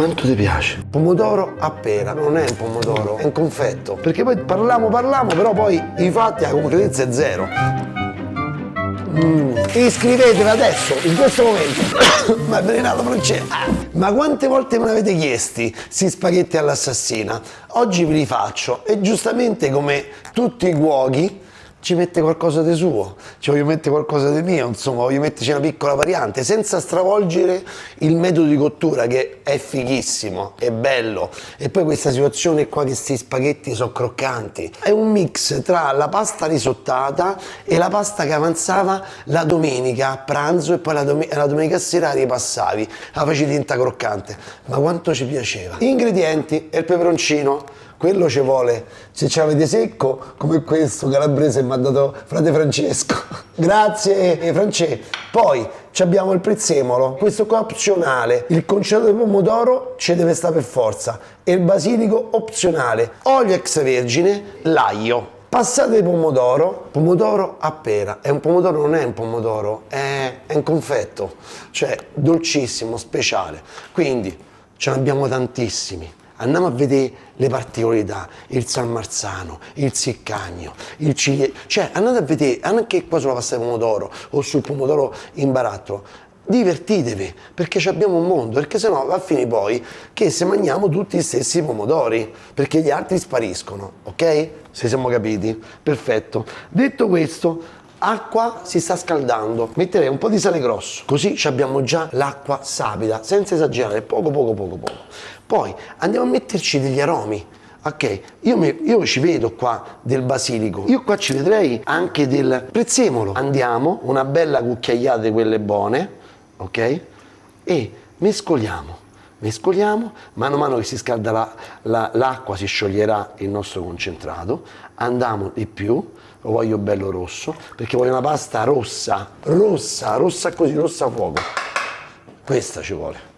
Quanto ti piace? Pomodoro a pera, non è un pomodoro, è un confetto. Perché poi parliamo, però poi i fatti, la concretezza è zero. Iscrivetevi adesso, in questo momento. Ma è avvelenato francese. Ma quante volte me l'avete chiesti, sti spaghetti all'assassina? Oggi ve li faccio e giustamente come tutti i cuochi ci mette qualcosa di suo, ci voglio mettere qualcosa di mio, insomma voglio metterci una piccola variante senza stravolgere il metodo di cottura che è fighissimo, è bello. E poi questa situazione qua che sti spaghetti sono croccanti, è un mix tra la pasta risottata e la pasta che avanzava la domenica a pranzo e poi la domenica sera ripassavi, la facevi diventa croccante, ma quanto ci piaceva. Ingredienti e il peperoncino. Quello ci vuole, se ce l'avete secco, come questo calabrese mi ha dato frate Francesco. Grazie Francesco. Poi abbiamo il prezzemolo, questo qua è opzionale, il concetto di pomodoro ci deve stare per forza e il basilico opzionale, olio extravergine, l'aglio. Passate di pomodoro a pera, è un pomodoro, non è un pomodoro, è un confetto, cioè dolcissimo, speciale, quindi ce ne abbiamo tantissimi. Andiamo a vedere le particolarità, il San Marzano, il Siccagno, il ciliegie, cioè andate a vedere anche qua sulla pasta di pomodoro o sul pomodoro in barattolo, divertitevi perché abbiamo un mondo, perché sennò va a finire poi che se mangiamo tutti gli stessi pomodori, perché gli altri spariscono, ok? Se siamo capiti? Perfetto. Detto questo, acqua si sta scaldando, metterei un po' di sale grosso, così abbiamo già l'acqua sapida, senza esagerare, poco. Poi andiamo a metterci degli aromi, ok? Io ci vedo qua del basilico, io qua ci vedrei anche del prezzemolo. Andiamo, una bella cucchiaiata di quelle buone, ok? E mescoliamo, mano a mano che si scalda l'acqua si scioglierà il nostro concentrato, andiamo di più, lo voglio bello rosso, perché voglio una pasta rossa così, rossa a fuoco. Questa ci vuole,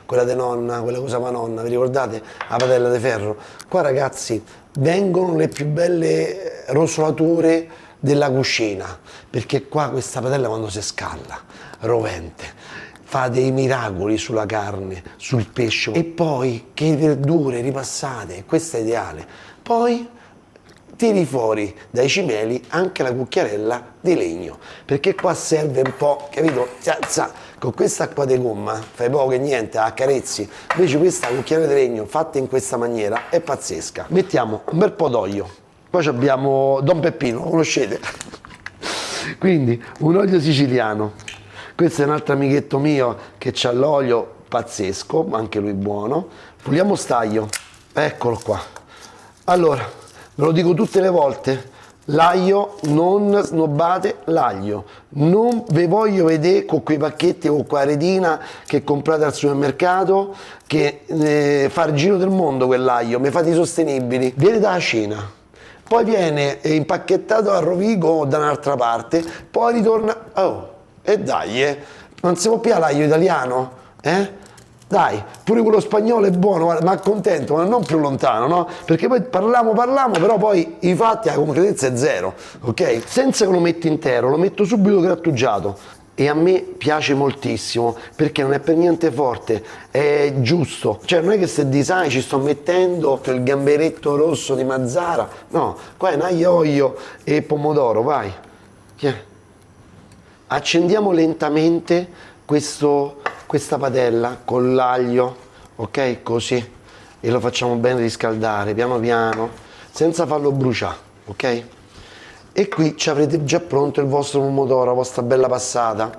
quella di nonna, quella che usava nonna, vi ricordate? La padella di ferro. Qua ragazzi vengono le più belle rosolature della cucina, perché qua questa padella quando si scalda, rovente, fa dei miracoli sulla carne, sul pesce e poi che verdure ripassate, questo è ideale. Poi tiri fuori dai cimeli anche la cucchiarella di legno, perché qua serve un po', capito? Con questa acqua di gomma fai poco e niente, accarezzi, invece questa cucchiarella di legno fatta in questa maniera è pazzesca. Mettiamo un bel po' d'olio, poi abbiamo Don Peppino, lo conoscete? Quindi un olio siciliano, questo è un altro amichetto mio che ha l'olio pazzesco, anche lui buono. Puliamo staglio, eccolo qua. Allora, ve lo dico tutte le volte, l'aglio, non snobbate l'aglio, non ve voglio vedere con quei pacchetti o quella redina che comprate al supermercato che fa il giro del mondo quell'aglio, mi fate i sostenibili, viene dalla Cina, poi viene impacchettato a Rovigo o da un'altra parte, poi ritorna, e dai, non si può più l'aglio italiano, Dai, pure quello spagnolo è buono, ma accontento, ma non più lontano, no? Perché poi parliamo, però poi i fatti, la concretezza è zero, ok? Senza che lo metto intero, lo metto subito grattugiato. E a me piace moltissimo, perché non è per niente forte, è giusto. Cioè non è che se disai ci sto mettendo il gamberetto rosso di Mazzara, no, qua è un aglio e pomodoro, vai. Accendiamo lentamente questa padella con l'aglio, ok? Così, e lo facciamo bene riscaldare piano piano, senza farlo bruciare, ok? E qui ci avrete già pronto il vostro pomodoro, la vostra bella passata.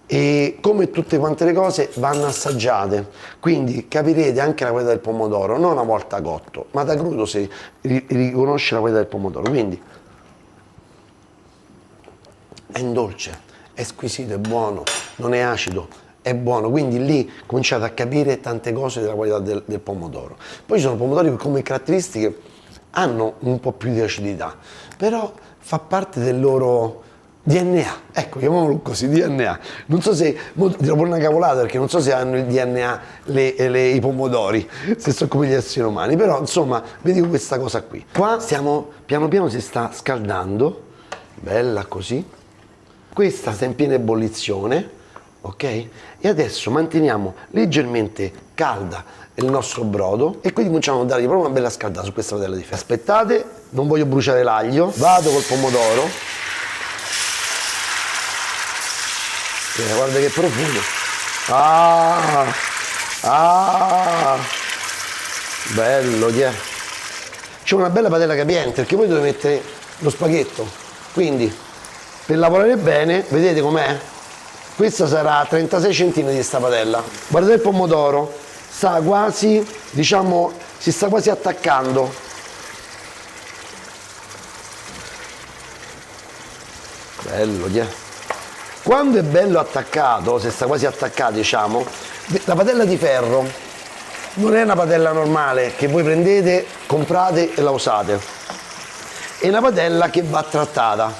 E come tutte quante le cose vanno assaggiate, quindi capirete anche la qualità del pomodoro, non una volta cotto, ma da crudo si riconosce la qualità del pomodoro. Quindi è un dolce, è squisito, è buono, non è acido, è buono, quindi lì cominciate a capire tante cose della qualità del pomodoro. Poi ci sono pomodori che come caratteristiche hanno un po' più di acidità, però fa parte del loro DNA, ecco, chiamiamolo così, DNA. Non so se, dirò pure una cavolata perché non so se hanno il DNA i pomodori, se sono come gli esseri umani, però insomma, vi dico questa cosa qui. Qua stiamo, piano piano si sta scaldando, bella così. Questa sta in piena ebollizione, ok? E adesso manteniamo leggermente calda il nostro brodo e quindi cominciamo a dargli proprio una bella scaldata su questa padella di ferro. Aspettate, non voglio bruciare l'aglio, vado col pomodoro. Guarda che profumo. Bello, c'è una bella padella capiente perché poi dovete mettere lo spaghetto, quindi per lavorare bene, vedete com'è? Questa sarà 36 cm di sta padella. Guardate il pomodoro, sta quasi, diciamo, si sta quasi attaccando. Bello, quando è bello attaccato, se sta quasi attaccato, diciamo, la padella di ferro non è una padella normale che voi prendete, comprate e la usate. È una padella che va trattata.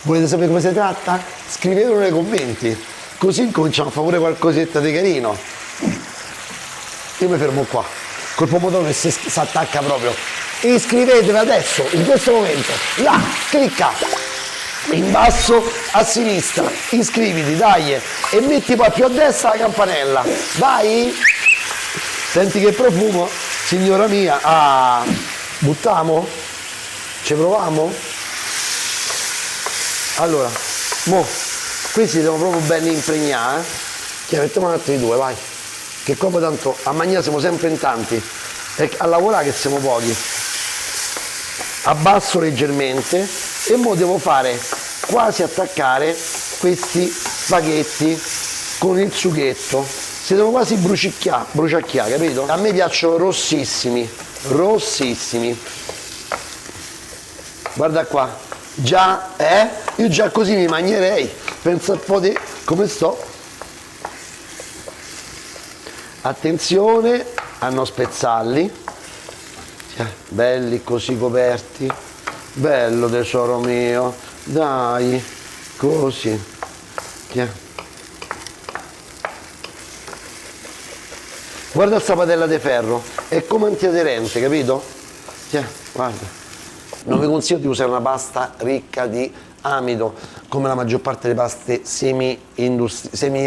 Volete sapere come si tratta? Scrivetelo nei commenti, così cominciamo a fare pure qualcosetta di carino. Io mi fermo qua, col pomodoro che si attacca proprio. Iscrivetevi adesso, in questo momento, là, clicca! In basso a sinistra, iscriviti, dai, e metti poi più a destra la campanella, vai, senti che profumo, signora mia. Buttiamo? Ci proviamo? Allora, questi devono proprio ben impregnare, mettiamo un altro di due, vai, che qua poi tanto a mangiare siamo sempre in tanti e a lavorare che siamo pochi. Abbasso leggermente e mo devo fare quasi attaccare questi spaghetti con il sughetto, si devono quasi bruciacchiare, capito? A me piacciono rossissimi, guarda qua, già, io già così mi mangerei, pensa un po' di come sto. Attenzione a non spezzarli, belli così coperti, bello tesoro mio, dai, così, guarda sta padella di ferro, è come antiaderente, capito? Guarda, non vi consiglio di usare una pasta ricca di amido come la maggior parte delle paste semi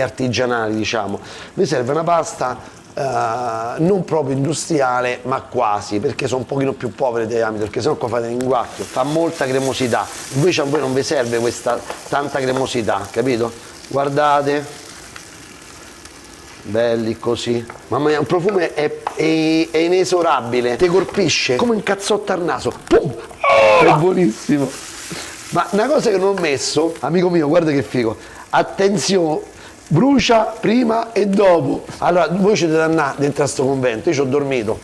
artigianali, diciamo. Vi serve una pasta non proprio industriale ma quasi, perché sono un pochino più povere di amido, perché sennò qua fate l'inguacchio, fa molta cremosità, invece a voi non vi serve questa tanta cremosità, capito? Guardate, belli così, mamma mia, il profumo è inesorabile, ti colpisce come un cazzotto al naso, pum! È buonissimo. Ma una cosa che non ho messo, amico mio, guarda che figo, attenzione, brucia prima e dopo. Allora, voi ci dovete andare dentro a sto convento, io ci ho dormito.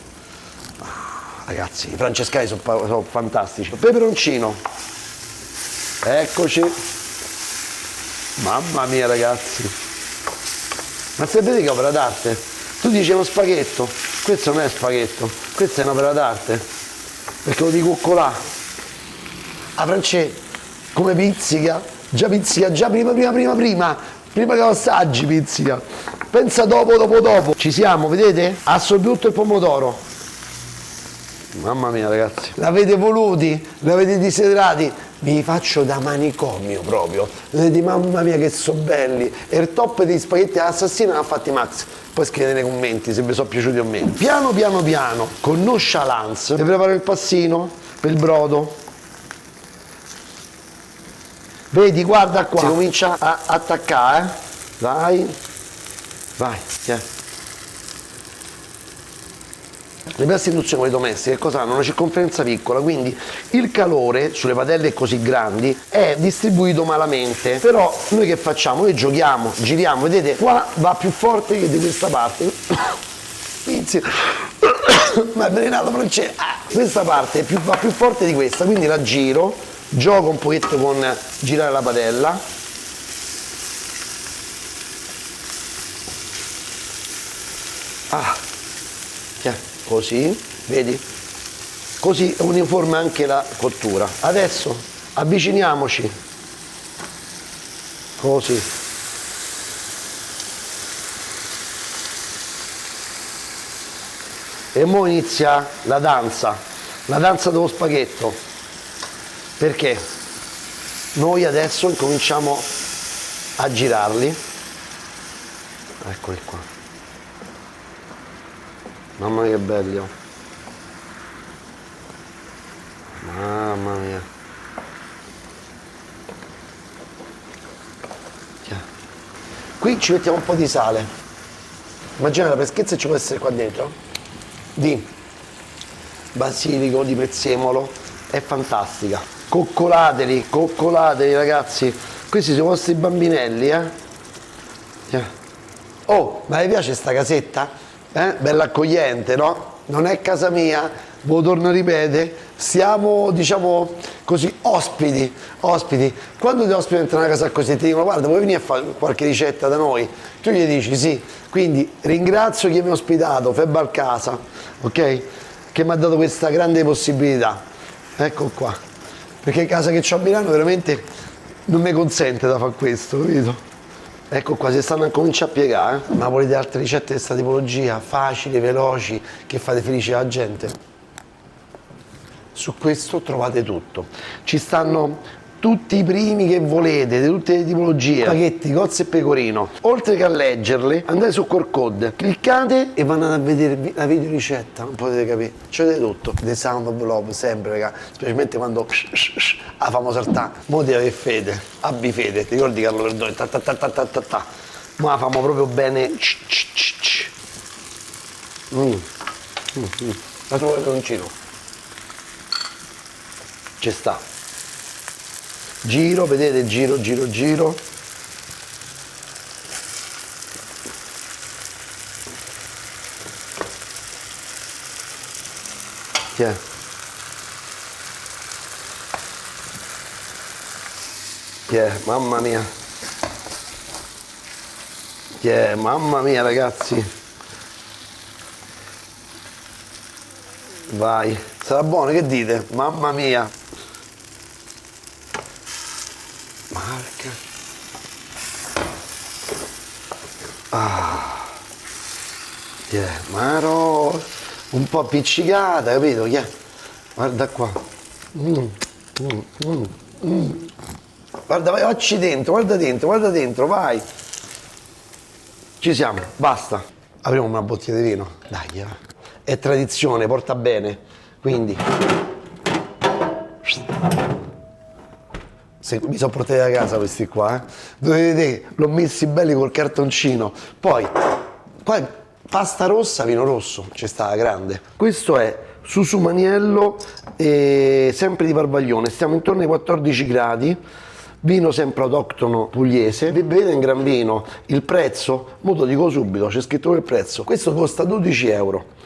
Ragazzi, i francescani sono fantastici. Peperoncino, eccoci. Mamma mia ragazzi, ma sapete che opera d'arte? Tu dici uno spaghetto, questo non è spaghetto, questa è un'opera d'arte, perché lo dico là. A francese, come pizzica già prima che lo assaggi pizzica, pensa dopo, ci siamo, vedete? Ha soprattutto il pomodoro, mamma mia ragazzi, l'avete voluti, l'avete desiderati, vi faccio da manicomio proprio, vedete, mamma mia che sono belli, e il top degli spaghetti all'assassino l'ha fatti Max, poi scrivete nei commenti se vi sono piaciuti o meno. Piano, con nonchalance, vi preparo il passino per il brodo. Vedi, guarda qua, si comincia a attaccare, vai, Le piaste induzione domestiche che cosa hanno? Una circonferenza piccola, quindi il calore sulle padelle così grandi è distribuito malamente, però noi che facciamo? Noi giochiamo, giriamo, vedete, qua va più forte che di questa parte. Ma è avvelenato francese. Questa parte va più forte di questa, quindi la giro, gioco un pochetto con girare la padella, così, vedi? Così è uniforme anche la cottura. Adesso avviciniamoci, così. E mo inizia la danza dello spaghetto, perché noi adesso cominciamo a girarli, Eccoli qua. Mamma mia che belli, oh. Mamma mia. Qui ci mettiamo un po' di sale. Immagina la freschezza che ci può essere qua dentro. Di basilico, di prezzemolo. È fantastica. Coccolateli ragazzi. Questi sono i vostri bambinelli, Oh, ma vi piace sta casetta? Bella accogliente, no? Non è casa mia, ve lo torno a ripetere, siamo, diciamo così, ospiti. Quando ti ospiti dentro una casa così ti dicono guarda, vuoi venire a fare qualche ricetta da noi? Tu gli dici sì. Quindi ringrazio chi mi ha ospitato, Febbal Casa, ok? Che mi ha dato questa grande possibilità. Ecco qua. Perché casa che ho a Milano veramente non mi consente da fare questo, capito? Ecco qua, si stanno a cominciare a piegare, ma volete altre ricette di questa tipologia, facili, veloci, che fate felice la gente? Su questo trovate tutto. Ci stanno tutti i primi che volete, di tutte le tipologie, spaghetti, cozze e pecorino. Oltre che a leggerle, andate su QR code, cliccate e vanno a vedere la video ricetta, non potete capire. C'è tutto. The Sound of Love, sempre, raga, specialmente quando la famo saltare. Mo devi avere fede, abbi fede, ti ricordi Carlo Verdone? Ma la famo proprio bene. La tua peperoncino. Ci sta. Giro, vedete, giro. Tiè. Mamma mia. Mamma mia ragazzi. Vai. Sarà buono, che dite? Mamma mia. Marca. Maro, un po' appiccicata, capito? Guarda qua. Guarda, vai, occhi dentro, guarda dentro, vai. Ci siamo, basta. Apriamo una bottiglia di vino. Dai, è tradizione, porta bene. Quindi mi sono portati da casa questi qua, dovete vedere, l'ho messi belli col cartoncino. Poi pasta rossa, vino rosso, c'è sta la grande. Questo è susumaniello, sempre di Parvaglione, stiamo intorno ai 14 gradi, vino sempre autoctono pugliese. Vedete in gran vino il prezzo? Mo te lo dico subito, c'è scritto il prezzo. Questo costa 12 euro.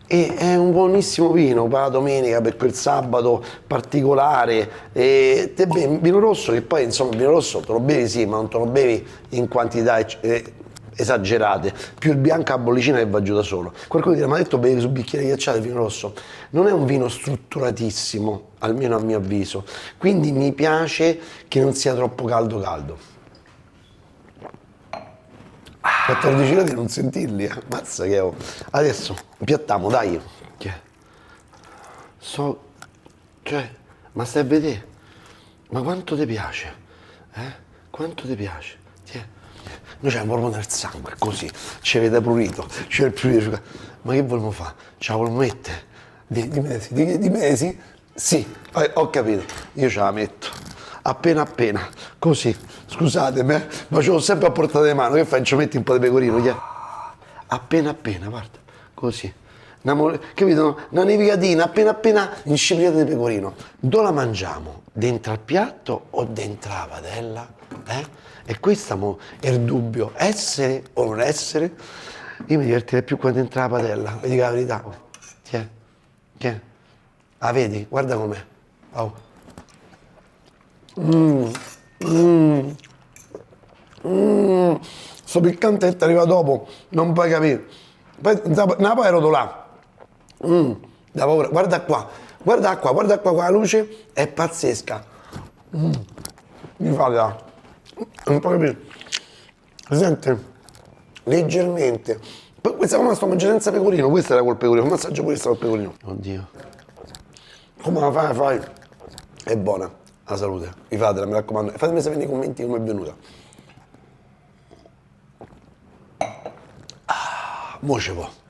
E è un buonissimo vino per la domenica, per quel sabato particolare. E te bevi vino rosso, che poi insomma il vino rosso te lo bevi sì, ma non te lo bevi in quantità esagerate. Più il bianco a bollicina che va giù da solo. Qualcuno dirà, ma ha detto bevi su bicchiere ghiacciati il vino rosso. Non è un vino strutturatissimo, almeno a mio avviso. Quindi mi piace che non sia troppo caldo. 14 gradi non sentirli, mazza che ho. Adesso piattiamo, dai. Ma stai a vedere? Ma quanto ti piace? Quanto ti piace? Noi c'è proprio nel sangue, così. Ci avete prurito, c'è il prurito. Ma che vogliamo fare? Ce la vogliamo mettere? Di mesi? Sì, ho capito. Io ce la metto. Appena, così, scusatemi, ma ce l'ho sempre a portata di mano, che fai? Ci metti un po' di pecorino, appena, guarda, così, capito? Una nevicatina, appena, inscipriata di pecorino. Dove la mangiamo? Dentro al piatto o dentro la padella? E questo è il dubbio, essere o non essere. Io mi divertirei più quando entra la padella, vi dico la verità. Tiè. Ah, vedi? Guarda com'è. Oh. Sto piccante che arriva dopo, non puoi capire. Poi Napoli ero là. Da paura. Guarda qua con la luce, è pazzesca. Mi fa là. Non puoi capire. Si sente leggermente. Poi questa come sto mangiando senza pecorino, questa era col pecorino, come assaggio questa col pecorino. Oddio. Come la fai? È buona. La salute, rifatela, mi raccomando, e fatemi sapere nei commenti come è venuta. mo ci può.